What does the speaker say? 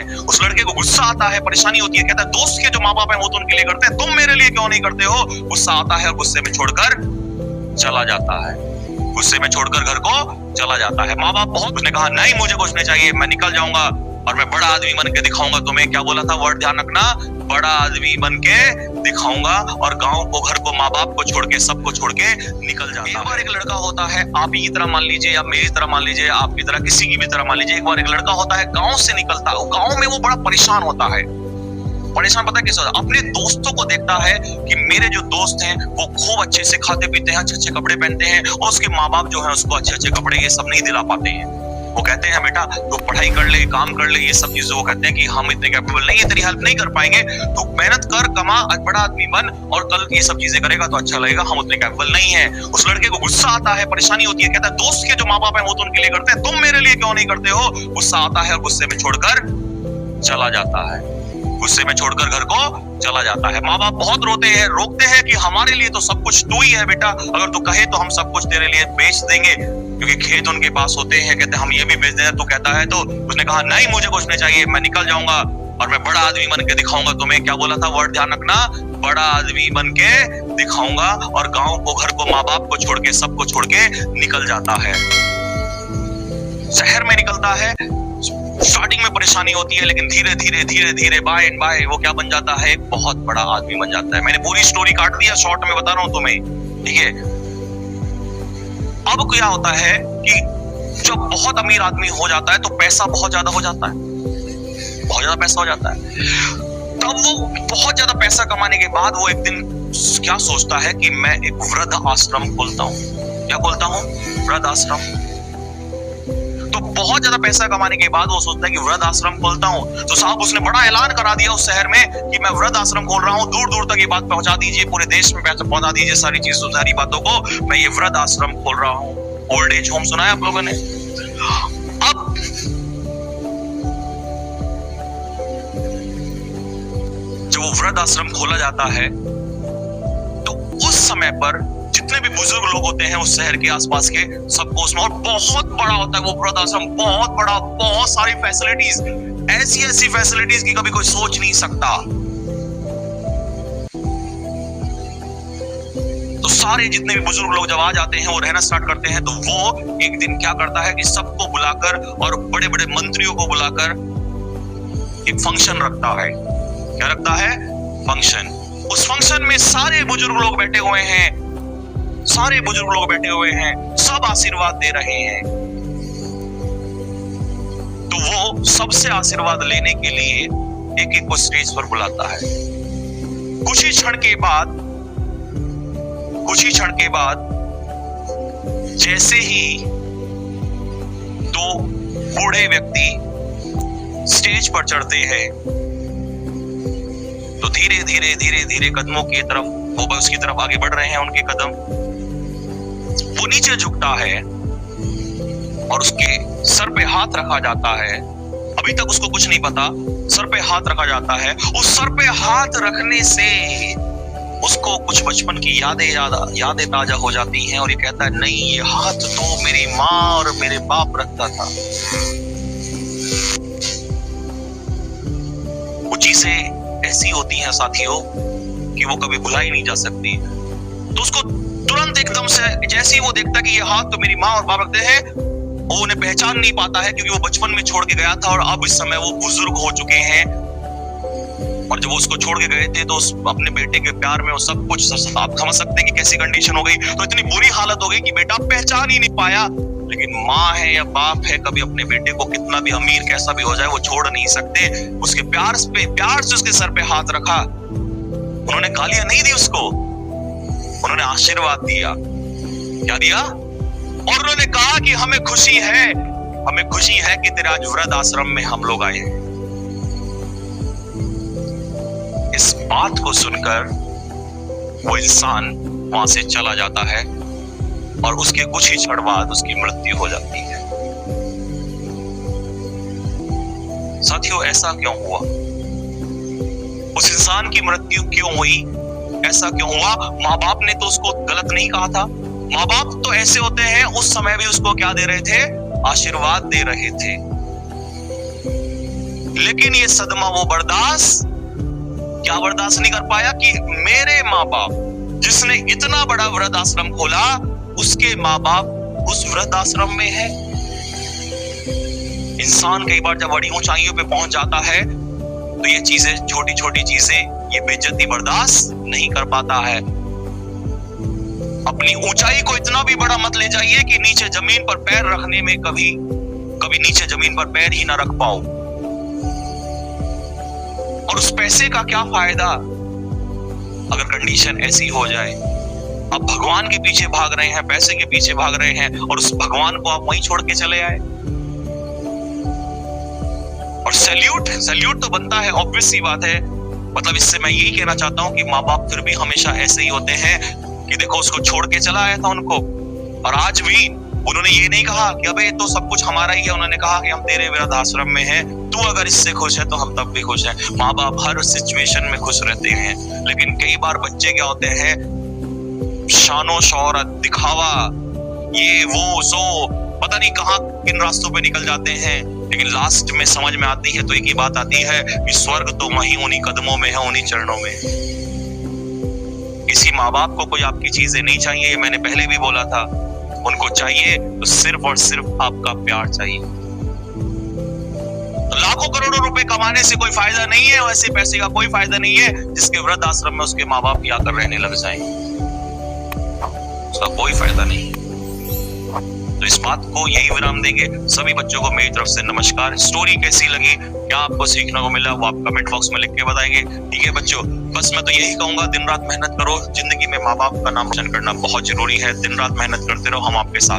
उस लड़के को गुस्सा आता है, परेशानी होती है, कहता है दोस्त के जो माँ बाप है वो तो उनके लिए करते हैं, तुम मेरे लिए क्यों नहीं करते हो। गुस्सा आता है और गुस्से में छोड़कर चला जाता है, गुस्से में छोड़कर घर को चला जाता है। माँ बाप बहुत, उसने कहा नहीं मुझे कुछ नहीं चाहिए, मैं निकल जाऊंगा और मैं बड़ा आदमी बन के दिखाऊंगा तुम्हें। क्या बोला था वर्ड ध्यान रखना, बड़ा आदमी बन के दिखाऊंगा और गांव को, घर को, माँ बाप को छोड़ के, सबको छोड़ के निकल जाता है। एक बार एक लड़का होता है, आप ही की तरह मान लीजिए या मेरी तरह मान लीजिए, आपकी तरह किसी की भी तरह मान लीजिए, एक बार एक लड़का होता है, गांव से निकलता है, गांव में वो बड़ा परेशान होता है। परेशान पता है कैसे होता है, अपने दोस्तों को देखता है कि मेरे जो दोस्त हैं वो खूब अच्छे से खाते पीते हैं, अच्छे अच्छे कपड़े पहनते हैं और उसके माँ बाप जो है उसको अच्छे अच्छे कपड़े ये सब नहीं दिला पाते हैं। वो कहते हैं बेटा तो पढ़ाई कर ले, काम कर ले, ये सब चीजें वो कहते हैं कि हम इतने कैपेबल नहीं है, तेरी हेल्प नहीं कर पाएंगे, तो मेहनत कर, कमा, बड़ा आदमी बन और कल ये सब चीजें करेगा तो अच्छा लगेगा, हम उतने कैपेबल नहीं है। उस लड़के को गुस्सा आता है, परेशानी होती है, कहता है दोस्त के जो माँ बाप है वो तो उनके लिए करते हैं, तुम मेरे लिए क्यों नहीं करते हो। गुस्सा आता है और गुस्से में छोड़कर चला जाता है, गुस्से में छोड़कर घर को चला जाता है। माँ बाप बहुत रोते हैं, रोकते हैं कि हमारे लिए तो सब कुछ तू ही है बेटा, अगर तू कहे तो हम सब कुछ तेरे लिए बेच देंगे, क्योंकि खेत उनके पास होते हैं, कहते हैं हम ये भी बेच देंगे, तू कहता है। तो उसने कहा नहीं मुझे कुछ नहीं चाहिए, मैं निकल जाऊंगा और मैं बड़ा आदमी बन के दिखाऊंगा तुम्हें। क्या बोला था वर्ड ध्यान रखना, बड़ा आदमी बन के दिखाऊंगा और गांव को, घर को, माँ बाप को छोड़ के, सबको छोड़ के निकल जाता है। शहर में निकलता है, स्टार्टिंग में परेशानी होती है, लेकिन धीरे धीरे धीरे धीरे बाय एंड बाय वो क्या बन जाता है, एक बहुत बड़ा आदमी बन जाता है। मैंने पूरी स्टोरी काट दिया, शॉर्ट में बता रहा हूं तुम्हें, ठीक है। अब क्या होता है कि जब बहुत अमीर आदमी हो जाता है तो पैसा बहुत ज्यादा हो जाता है, बहुत ज्यादा पैसा हो जाता है। तब वो बहुत ज्यादा पैसा कमाने के बाद वो एक दिन क्या सोचता है कि मैं एक वृद्ध आश्रम खोलता हूं। क्या खोलता हूं? वृद्ध आश्रम। तो बहुत ज्यादा पैसा कमाने के बाद वो सोचता है कि वृद्ध आश्रम खोलता हूं। तो साहब उसने बड़ा ऐलान करा दिया उस शहर में कि मैं वृद्ध आश्रम खोल रहा हूं, दूर दूर तक ये बात पहुंचा दीजिए, पूरे देश में पहुंचा दीजिए सारी चीजों, सारी बातों को, मैं ये वृद्ध आश्रम खोल रहा हूं। ओल्ड एज होम सुना है आप लोगों ने? अब जब वो वृद्ध आश्रम खोला जाता है तो उस समय पर जितने भी बुजुर्ग लोग होते हैं उस शहर के आसपास के, सबको उसमें, और बहुत बड़ा होता है वो वृद्ध आश्रम, बहुत बड़ा, बहुत सारी फैसिलिटीज, ऐसी ऐसी फैसिलिटीज की कभी कोई सोच नहीं सकता। तो सारे जितने भी बुजुर्ग लोग जब आ जाते हैं, वो रहना स्टार्ट करते हैं, तो वो एक दिन क्या करता है कि सबको बुलाकर और बड़े बड़े मंत्रियों को बुलाकर एक फंक्शन रखता है। क्या रखता है? फंक्शन। उस फंक्शन में सारे बुजुर्ग लोग बैठे हुए हैं, सारे बुजुर्ग लोग बैठे हुए हैं, सब आशीर्वाद दे रहे हैं। तो वो सबसे आशीर्वाद लेने के लिए एक एक को स्टेज पर बुलाता है। कुछ ही क्षण के बाद जैसे ही दो बूढ़े व्यक्ति स्टेज पर चढ़ते हैं तो धीरे धीरे धीरे धीरे कदमों की तरफ, वो उसकी तरफ आगे बढ़ रहे हैं, उनके कदम, वो नीचे झुकता है और उसके सर पे हाथ रखा जाता है। अभी तक उसको कुछ नहीं पता, सर पे हाथ रखा जाता है। उस सर पे हाथ रखने से उसको कुछ बचपन की यादें ताजा हो जाती हैं और ये कहता है नहीं, ये हाथ तो मेरी माँ और मेरे बाप रखता था। वो चीजें ऐसी होती हैं साथियों कि वो कभी भुलाई नहीं जा सकती। तो उसको तुरंत एकदम से जैसे ही वो देखता कि ये हाथ तो मेरी माँ और बाप रखते हैं, वो उन्हें पहचान नहीं पाता है, क्योंकि वो बचपन में छोड़ के गया था और अब इस समय वो बुजुर्ग हो चुके हैं। और जब वो उसको छोड़ के गए थे तो अपने बेटे के प्यार में वो सब कुछ, आप समझ सकते हैं कि कैसी कंडीशन हो गई। तो इतनी बुरी हालत हो गई कि बेटा पहचान ही नहीं पाया। लेकिन माँ है या बाप है, कभी अपने बेटे को कितना भी अमीर कैसा भी हो जाए वो छोड़ नहीं सकते। उसके प्यार से उसके सर पे हाथ रखा। उन्होंने गालियां नहीं दी उसको, उन्होंने आशीर्वाद दिया। क्या दिया? और उन्होंने कहा कि हमें खुशी है कि तेरे आज वृद्ध आश्रम में हम लोग आए हैं। इस बात को सुनकर वो इंसान वहां से चला जाता है और उसके कुछ ही क्षण बाद उसकी मृत्यु हो जाती है। साथियों, ऐसा क्यों हुआ? उस इंसान की मृत्यु क्यों हुई? ऐसा क्यों हुआ? माँ बाप ने तो उसको गलत नहीं कहा था। माँ बाप तो ऐसे होते हैं, उस समय भी उसको क्या दे रहे थे? आशीर्वाद दे रहे थे। लेकिन ये सदमा वो बर्दाश्त नहीं कर पाया कि मेरे माँ बाप, जिसने इतना बड़ा वृद्धाश्रम खोला, उसके माँ बाप उस वृद्धाश्रम में है। इंसान कई बार जब बड़ी ऊंचाइयों पे पहुंच जाता है तो ये चीजें, छोटी छोटी चीजें, ये बेइज्जती बर्दाश्त नहीं कर पाता है। अपनी ऊंचाई को इतना भी बड़ा मत ले जाइए कि नीचे जमीन पर पैर रखने में कभी नीचे जमीन पर पैर ही ना रख पाओ। और उस पैसे का क्या फायदा अगर कंडीशन ऐसी हो जाए। आप भगवान के पीछे भाग रहे हैं, पैसे के पीछे भाग रहे हैं, और उस भगवान को आप वहीं छोड़ के चले आए। और सैल्यूट तो बनता है, ऑब्वियस सी बात है। मतलब इससे मैं यही कहना चाहता हूं कि माँ बाप फिर भी हमेशा ऐसे ही होते हैं कि देखो उसको छोड़ के चला आया था उनको, और आज भी उन्होंने ये नहीं कहा कि अबे तो सब कुछ हमारा ही है। उन्होंने कहा कि हम तेरे वृद्धाश्रम में हैं, तू अगर इससे खुश है तो हम तब भी खुश हैं। माँ बाप हर सिचुएशन में खुश रहते हैं, लेकिन कई बार बच्चे क्या होते हैं, शानो शौहरत, दिखावा, ये वो सो, पता नहीं कहां किन रास्तों पे निकल जाते हैं। लेकिन लास्ट में समझ में आती है तो एक ही बात आती है कि स्वर्ग तो वहीं उन्हीं कदमों में है, उन्हीं चरणों में। किसी माँ बाप को कोई आपकी चीजें नहीं चाहिए, ये मैंने पहले भी बोला था। उनको चाहिए तो सिर्फ और सिर्फ आपका प्यार चाहिए। तो लाखों करोड़ों रुपए कमाने से कोई फायदा नहीं है, और ऐसे पैसे का कोई फायदा नहीं है जिसके वृद्ध आश्रम में उसके माँ बाप ही आकर रहने लग जाएं। उसका कोई फायदा नहीं। तो इस बात को यही विराम देंगे। सभी बच्चों को मेरी तरफ से नमस्कार। स्टोरी कैसी लगी, क्या आपको सीखने को मिला, वो आप कमेंट बॉक्स में लिख के बताएंगे। ठीक है बच्चों, बस मैं तो यही कहूंगा, दिन रात मेहनत करो। जिंदगी में माँ बाप का नाम रोशन करना बहुत जरूरी है। दिन रात मेहनत करते रहो, हम आपके साथ।